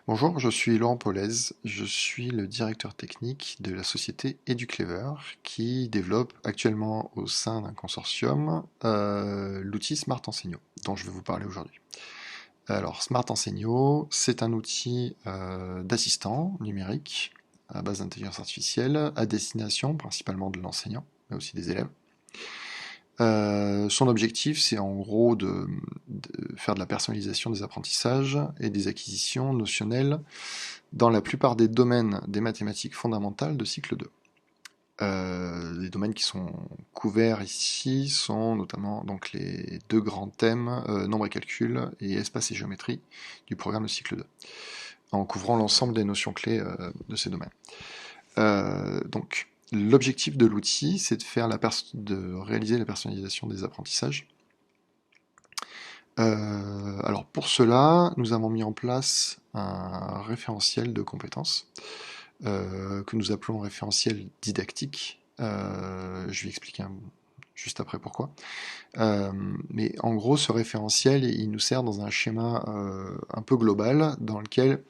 Bonjour, je suis Laurent Paulez, je suis le directeur technique de la société EduClever qui développe actuellement au sein d'un consortium l'outil Smart Enseignant dont je vais vous parler aujourd'hui. Alors Smart Enseignant, c'est un outil d'assistant numérique à base d'intelligence artificielle à destination principalement de l'enseignant mais aussi des élèves. Son objectif, c'est en gros de faire de la personnalisation des apprentissages et des acquisitions notionnelles dans la plupart des domaines des mathématiques fondamentales de cycle 2. Les domaines qui sont couverts ici sont notamment donc les deux grands thèmes, nombre et calcul et espace et géométrie du programme de cycle 2, en couvrant l'ensemble des notions clés de ces domaines. Donc, l'objectif de l'outil, c'est de réaliser la personnalisation des apprentissages. Alors pour cela, nous avons mis en place un référentiel de compétences que nous appelons référentiel didactique. Je vais expliquer juste après pourquoi. Mais en gros, ce référentiel, il nous sert dans un schéma un peu global dans lequel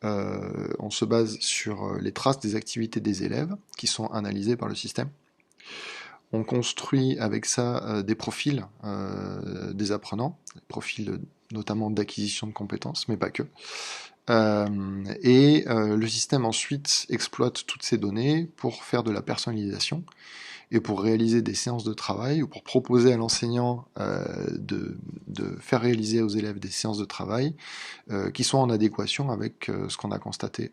on se base sur les traces des activités des élèves qui sont analysées par le système. On construit avec ça des profils des apprenants, des profils notamment d'acquisition de compétences, mais pas que. Le système ensuite exploite toutes ces données pour faire de la personnalisation et pour réaliser des séances de travail ou pour proposer à l'enseignant de faire réaliser aux élèves des séances de travail qui sont en adéquation avec ce qu'on a constaté.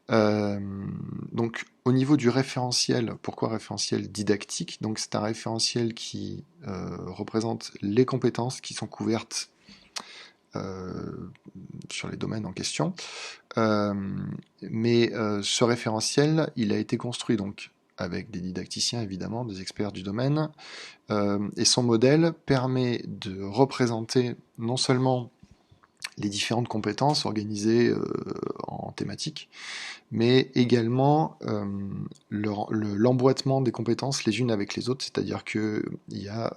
Donc au niveau du référentiel, pourquoi référentiel didactique? Donc c'est un référentiel qui représente les compétences qui sont couvertes sur les domaines en question. Ce référentiel, il a été construit donc avec des didacticiens évidemment, des experts du domaine, et son modèle permet de représenter non seulement les différentes compétences organisées en thématiques, mais également l'emboîtement des compétences les unes avec les autres, c'est-à-dire qu'il y a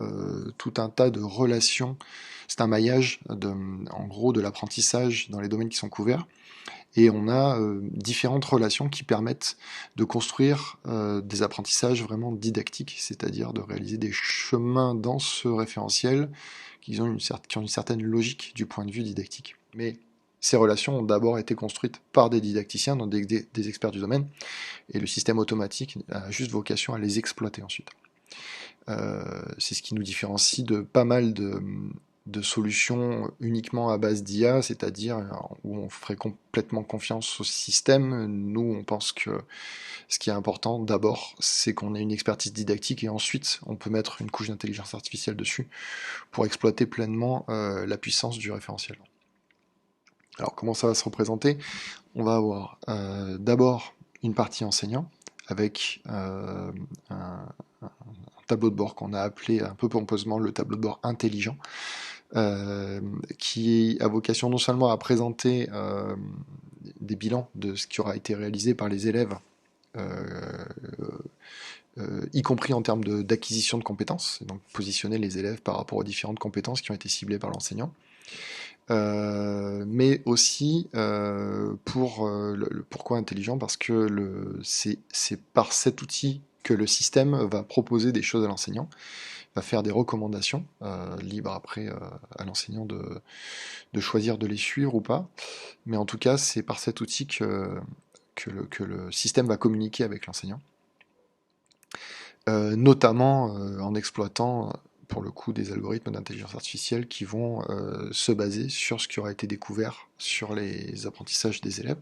tout un tas de relations, c'est un maillage en gros de l'apprentissage dans les domaines qui sont couverts, et on a différentes relations qui permettent de construire des apprentissages vraiment didactiques, c'est-à-dire de réaliser des chemins dans ce référentiel qui ont une certaine logique du point de vue didactique. Mais ces relations ont d'abord été construites par des didacticiens, donc des experts du domaine, et le système automatique a juste vocation à les exploiter ensuite. C'est ce qui nous différencie de pas mal de solutions uniquement à base d'IA, c'est-à-dire où on ferait complètement confiance au système. Nous, on pense que ce qui est important d'abord, c'est qu'on ait une expertise didactique et ensuite on peut mettre une couche d'intelligence artificielle dessus pour exploiter pleinement la puissance du référentiel. Alors comment ça va se représenter? On va avoir d'abord une partie enseignant avec un tableau de bord qu'on a appelé un peu pompeusement le tableau de bord intelligent, qui a vocation non seulement à présenter des bilans de ce qui aura été réalisé par les élèves, y compris en termes d'acquisition de compétences, donc positionner les élèves par rapport aux différentes compétences qui ont été ciblées par l'enseignant, mais aussi pourquoi intelligent, parce que c'est par cet outil que le système va proposer des choses à l'enseignant, va faire des recommandations, libre après à l'enseignant de choisir de les suivre ou pas, mais en tout cas c'est par cet outil que le système va communiquer avec l'enseignant, notamment en exploitant pour le coup des algorithmes d'intelligence artificielle qui vont se baser sur ce qui aura été découvert sur les apprentissages des élèves.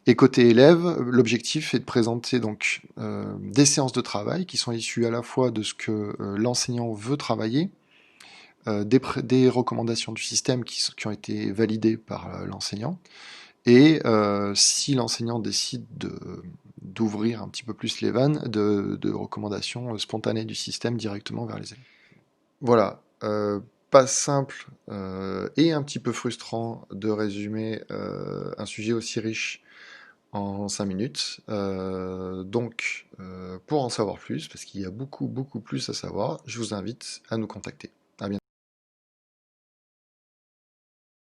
Et côté élève, l'objectif est de présenter donc des séances de travail qui sont issues à la fois de ce que l'enseignant veut travailler, des recommandations du système qui ont été validées par l'enseignant, et si l'enseignant décide d'ouvrir un petit peu plus les vannes, de recommandations spontanées du système directement vers les élèves. Voilà, pas simple et un petit peu frustrant de résumer un sujet aussi riche en 5 minutes. Donc, pour en savoir plus, parce qu'il y a beaucoup, beaucoup plus à savoir, je vous invite à nous contacter.